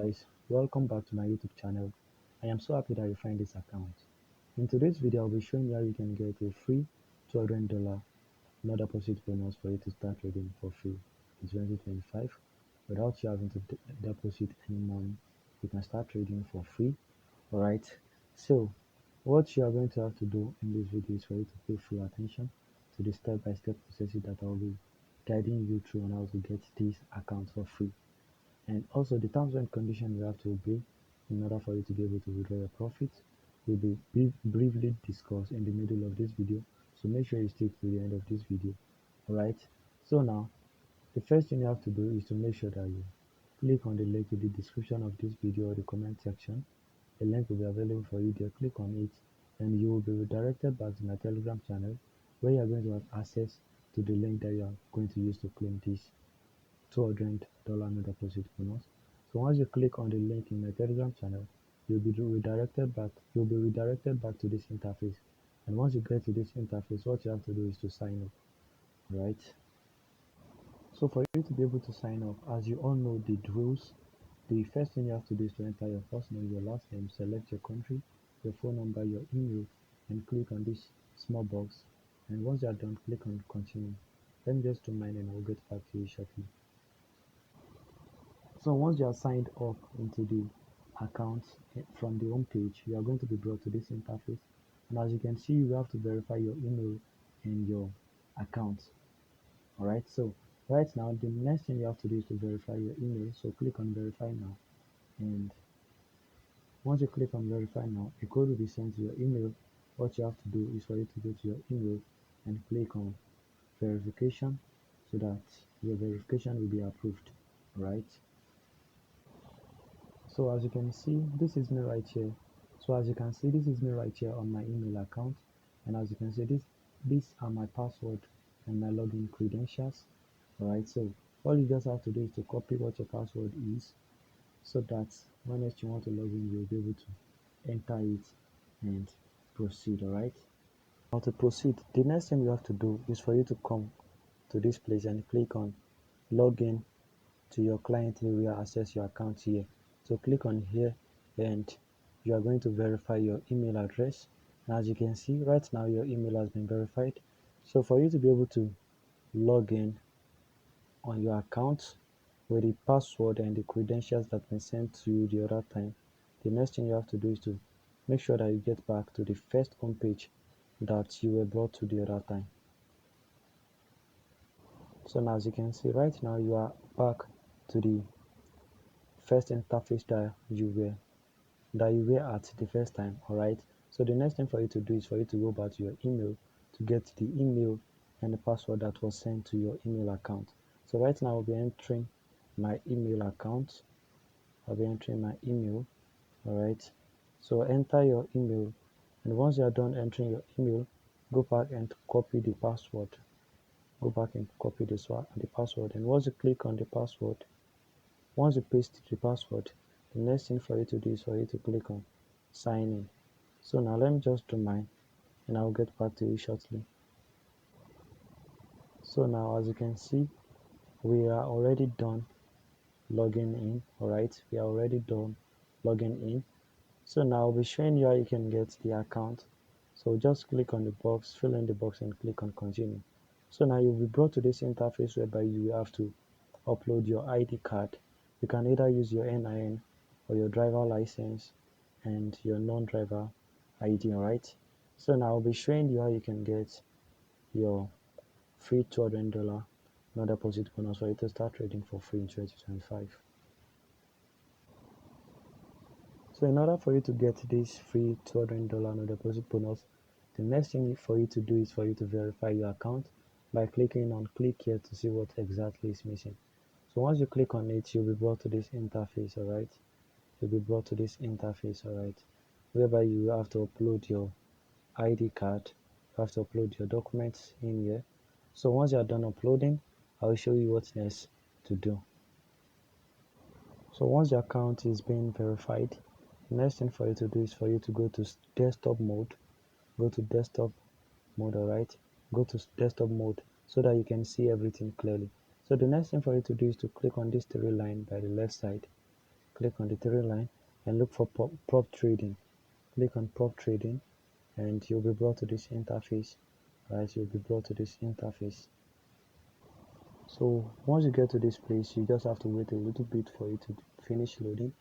Guys, welcome back to my YouTube channel. I am so happy that you find this account. In today's video, I'll be showing you how you can get a free $200 no deposit bonus for you to start trading for free in 2025 without you having to deposit any money. You can start trading for free. Alright, so what you are going to have to do in this video is for you to pay full attention to the step-by-step processes that I'll be guiding you through on how to get this account for free. And also the terms and conditions you have to obey in order for you to be able to withdraw your profits will be briefly discussed in the middle of this video. So make sure you stick to the end of this video. Alright, so now the first thing you have to do is to make sure that you click on the link in the description of this video or the comment section. The link will be available for you there. Click on it and you will be redirected back to my Telegram channel where you are going to have access to the link that you are going to use to claim this $200 no deposit bonus. So once you click on the link in my Telegram channel, you'll be redirected back to this interface. And once you get to this interface, what you have to do is to sign up. Right? So for you to be able to sign up, as you all know the rules, the first thing you have to do is to enter your first name, your last name, select your country, your phone number, your email, and click on this small box. And once you are done, click on continue. Let me just do mine and I'll get back to you shortly. So once you are signed up into the account from the home page, you are going to be brought to this interface. And as you can see, you have to verify your email and your account. Alright, so right now, the next thing you have to do is to verify your email. So click on verify now. And once you click on verify now, a code will be sent to your email. What you have to do is for you to go to your email and click on verification so that your verification will be approved. Right? So as you can see, this is me right here. So as you can see, this is me right here on my email account. And as you can see, these are my password and my login credentials. Alright, so all you just have to do is to copy what your password is so that when next you want to log in, you'll be able to enter it and proceed. Alright. Now to proceed, the next thing you have to do is for you to come to this place and click on login to your client area, access your account here. So click on here and you are going to verify your email address. And as you can see right now, your email has been verified. So for you to be able to log in on your account with the password and the credentials that been sent to you the other time, the next thing you have to do is to make sure that you get back to the first home page that you were brought to the other time. So now as you can see right now, you are back to the first interface that you were at the first time. Alright, so the next thing for you to do is for you to go back to your email to get the email and the password that was sent to your email account. So right now I'll be entering my email account. I'll be entering my email. Alright, so enter your email, and once you are done entering your email, go back and copy the password. Go back and copy the password, and once you click on the password, once you paste the password, the next thing for you to do is for you to click on sign in. So now let me just do mine and I'll get back to you shortly. So now as you can see, we are already done logging in. Alright, we are already done logging in. So now I'll be showing you how you can get the account. So just click on the box, fill in the box and click on continue. So now you'll be brought to this interface whereby you have to upload your ID card. You can either use your NIN or your driver license and your non-driver ID. Alright, so now I'll be showing you how you can get your free $200 no deposit bonus for you to start trading for free in 2025. So in order for you to get this free $200 no deposit bonus, the next thing for you to do is for you to verify your account by clicking on click here to see what exactly is missing. So once you click on it, you'll be brought to this interface. Alright, you'll be brought to this interface. Alright, whereby you have to upload your ID card, you have to upload your documents in here. So once you are done uploading, I'll show you what's next to do. So once your account is being verified, the next thing for you to do is for you to go to desktop mode. Go to desktop mode. Alright, go to desktop mode so that you can see everything clearly. So the next thing for you to do is to click on this three line by the left side click on the three line and look for prop trading. Click on prop trading and you'll be brought to this interface. Right, you'll be brought to this interface. So once you get to this place, you just have to wait a little bit for it to finish loading.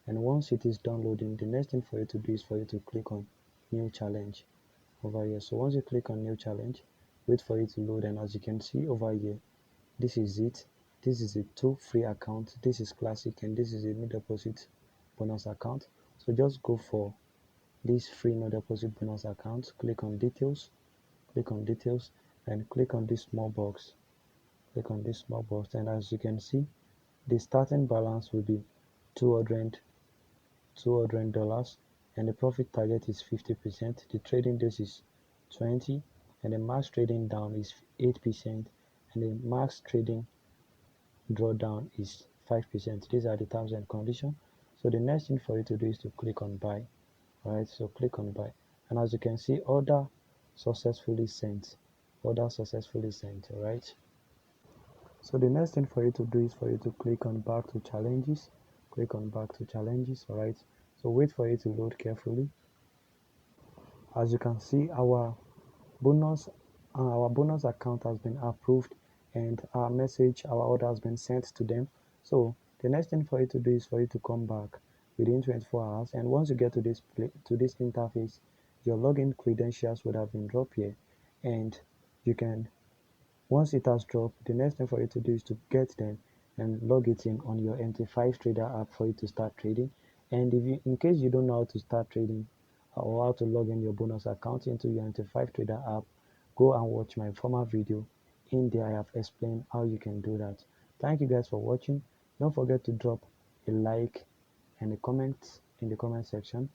And once it is done loading, the next thing for you to do is for you to click on new challenge over here. So once you click on new challenge, wait for it to load, and as you can see over here, this is it. This is a two free account. This is classic and this is a no deposit bonus account. So just go for this free no deposit bonus account. Click on details, and click on this small box. Click on this small box, and as you can see, the starting balance will be 200 $200, and the profit target is 50%. The trading days is 20, and the max trading down is 8%, and the max trading drawdown is 5%. These are the terms and conditions. So the next thing for you to do is to click on buy. Alright, so click on buy, and as you can see, order successfully sent. Order successfully sent. Alright. So the next thing for you to do is for you to click on back to challenges. Click on back to challenges. Alright. So wait for it to load carefully. As you can see, bonus our bonus account has been approved, and our order has been sent to them. So the next thing for you to do is for you to come back within 24 hours, and once you get to this interface, your login credentials would have been dropped here, and you can once it has dropped, the next thing for you to do is to get them and log it in on your MT5 trader app for you to start trading. And if you, in case you don't know how to start trading or how to log in your bonus account into your MT5 trader app, go and watch my former video. In there, I have explained how you can do that. Thank you guys for watching. Don't forget to drop a like and a comment in the comment section.